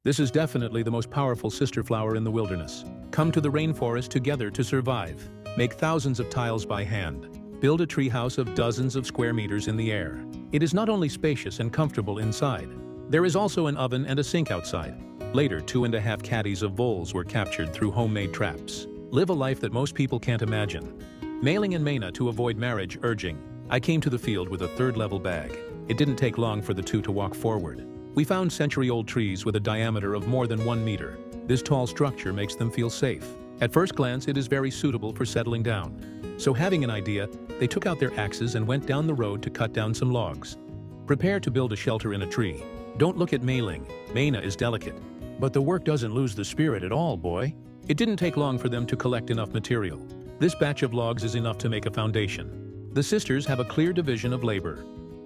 This is definitely the most powerful sister flower in the wilderness. Come to the rainforest together to survive. Make thousands of tiles by hand. Build a treehouse of dozens of square meters in the air. It is not only spacious and comfortable inside. There is also an oven and a sink outside. Later, 2.5 caddies of voles were captured through homemade traps. Live a life that most people can't imagine. Mailing and Maina to avoid marriage urging. I came to the field with a third-level bag. It didn't take long for the two to walk forward. We found century-old trees with a diameter of more than 1 meter. This tall structure makes them feel safe. At first glance, it is very suitable for settling down. So having an idea, they took out their axes and went down the road to cut down some logs. Prepare to build a shelter in a tree. Don't look at Mailing. Maina is delicate. But the work doesn't lose the spirit at all, boy. It didn't take long for them to collect enough material. This batch of logs is enough to make a foundation. The sisters have a clear division of labor.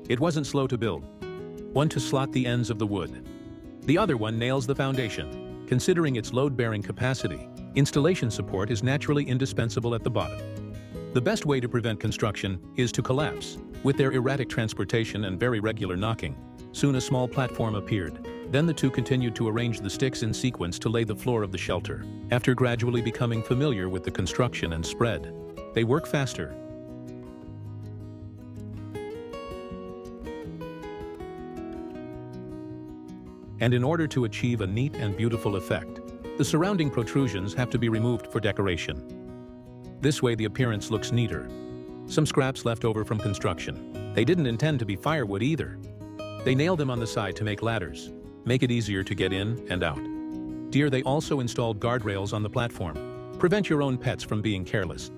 It wasn't slow to build. One to slot the ends of the wood. The other one nails the foundation. Considering its load-bearing capacity, installation support is naturally indispensable at the bottom. The best way to prevent construction is to collapse. With their erratic transportation and very regular knocking, soon a small platform appeared. Then the two continued to arrange the sticks in sequence to lay the floor of the shelter. After gradually becoming familiar with the construction and spread, they work faster. And in order to achieve a neat and beautiful effect, the surrounding protrusions have to be removed for decoration. This way the appearance looks neater. Some scraps left over from construction. They didn't intend to be firewood either. They nailed them on the side to make ladders, make it easier to get in and out. Dear, they also installed guardrails on the platform. Prevent your own pets from being careless.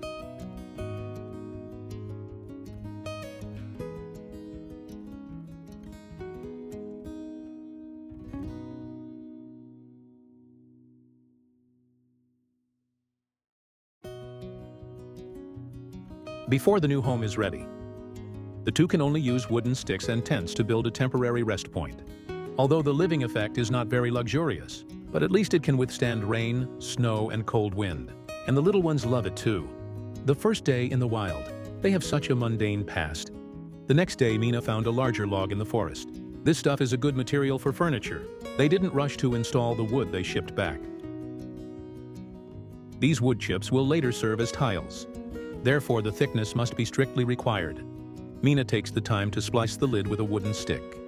Before the new home is ready, the two can only use wooden sticks and tents to build a temporary rest point. Although the living effect is not very luxurious, but at least it can withstand rain, snow, and cold wind. And the little ones love it too. The first day in the wild, they have such a mundane past. The next day, Mina found a larger log in the forest. This stuff is a good material for furniture. They didn't rush to install the wood they shipped back. These wood chips will later serve as tiles. Therefore, the thickness must be strictly required. Mina takes the time to splice the lid with a wooden stick.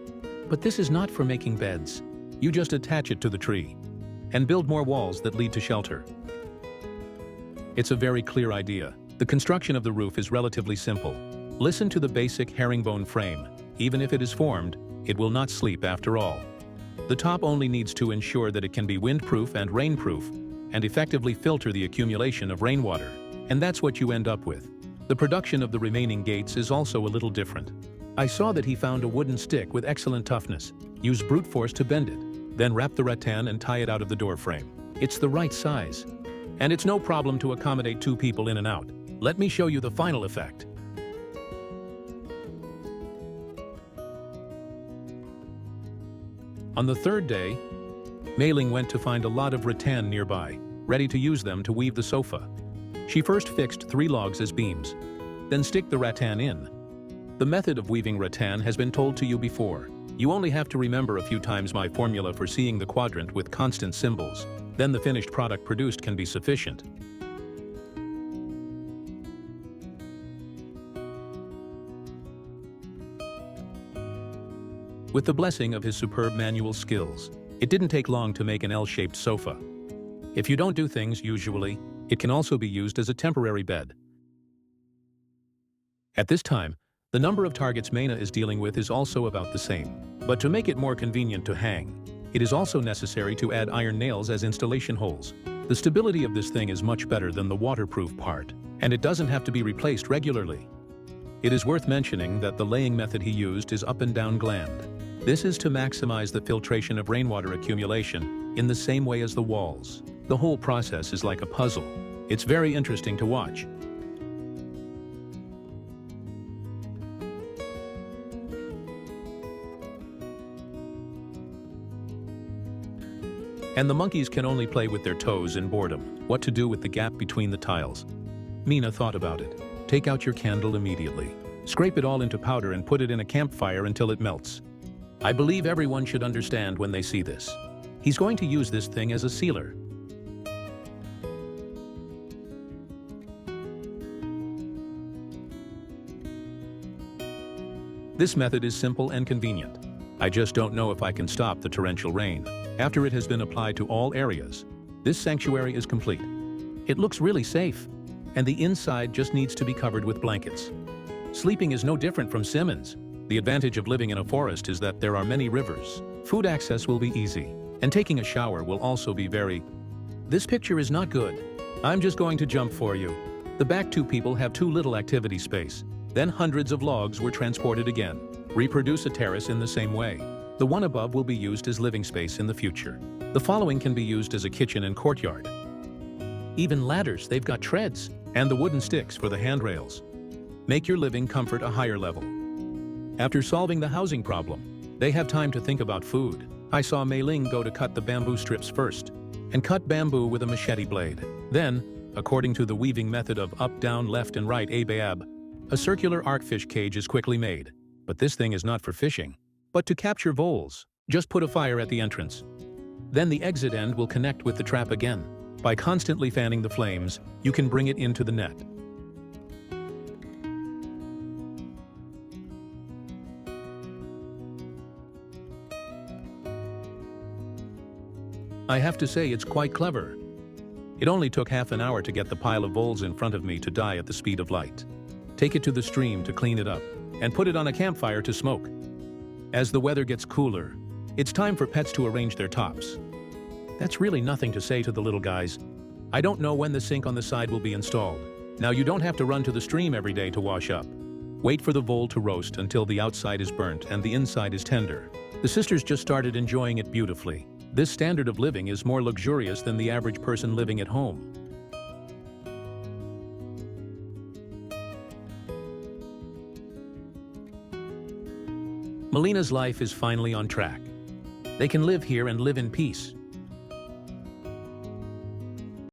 But this is not for making beds. You just attach it to the tree and build more walls that lead to shelter. It's a very clear idea. The construction of the roof is relatively simple. Listen to the basic herringbone frame. Even if it is formed, it will not sleep after all. The top only needs to ensure that it can be windproof and rainproof and effectively filter the accumulation of rainwater. And that's what you end up with. The production of the remaining gates is also a little different. I saw that he found a wooden stick with excellent toughness. Use brute force to bend it, then wrap the rattan and tie it out of the door frame. It's the right size. And it's no problem to accommodate 2 people in and out. Let me show you the final effect. On the third day, Mailing went to find a lot of rattan nearby, ready to use them to weave the sofa. She first fixed 3 logs as beams, then stick the rattan in. The method of weaving rattan has been told to you before. You only have to remember a few times my formula for seeing the quadrant with constant symbols. Then the finished product produced can be sufficient. With the blessing of his superb manual skills, it didn't take long to make an L-shaped sofa. If you don't do things usually, it can also be used as a temporary bed. At this time, the number of targets Maina is dealing with is also about the same. But to make it more convenient to hang, it is also necessary to add iron nails as installation holes. The stability of this thing is much better than the waterproof part, and it doesn't have to be replaced regularly. It is worth mentioning that the laying method he used is up and down gland. This is to maximize the filtration of rainwater accumulation in the same way as the walls. The whole process is like a puzzle. It's very interesting to watch. And the monkeys can only play with their toes in boredom. What to do with the gap between the tiles? Mina thought about it. Take out your candle immediately. Scrape it all into powder and put it in a campfire until it melts. I believe everyone should understand when they see this. He's going to use this thing as a sealer. This method is simple and convenient. I just don't know if I can stop the torrential rain. After it has been applied to all areas, this sanctuary is complete. It looks really safe, and the inside just needs to be covered with blankets. Sleeping is no different from Simmons. The advantage of living in a forest is that there are many rivers. Food access will be easy, and taking a shower will also be very... This picture is not good. I'm just going to jump for you. The back two people have too little activity space. Then hundreds of logs were transported again. Reproduce a terrace in the same way. The one above will be used as living space in the future. The following can be used as a kitchen and courtyard. Even ladders, they've got treads, and the wooden sticks for the handrails. Make your living comfort a higher level. After solving the housing problem, they have time to think about food. I saw Mei Ling go to cut the bamboo strips first, and cut bamboo with a machete blade. Then, according to the weaving method of up, down, left, and right, abab, a circular arkfish cage is quickly made. But this thing is not for fishing, but to capture voles. Just put a fire at the entrance. Then the exit end will connect with the trap again. By constantly fanning the flames, you can bring it into the net. I have to say it's quite clever. It only took half an hour to get the pile of voles in front of me to die at the speed of light. Take it to the stream to clean it up, and put it on a campfire to smoke. As the weather gets cooler, it's time for pets to arrange their tops. That's really nothing to say to the little guys. I don't know when the sink on the side will be installed. Now you don't have to run to the stream every day to wash up. Wait for the vole to roast until the outside is burnt and the inside is tender. The sisters just started enjoying it beautifully. This standard of living is more luxurious than the average person living at home. Melina's life is finally on track. They can live here and live in peace.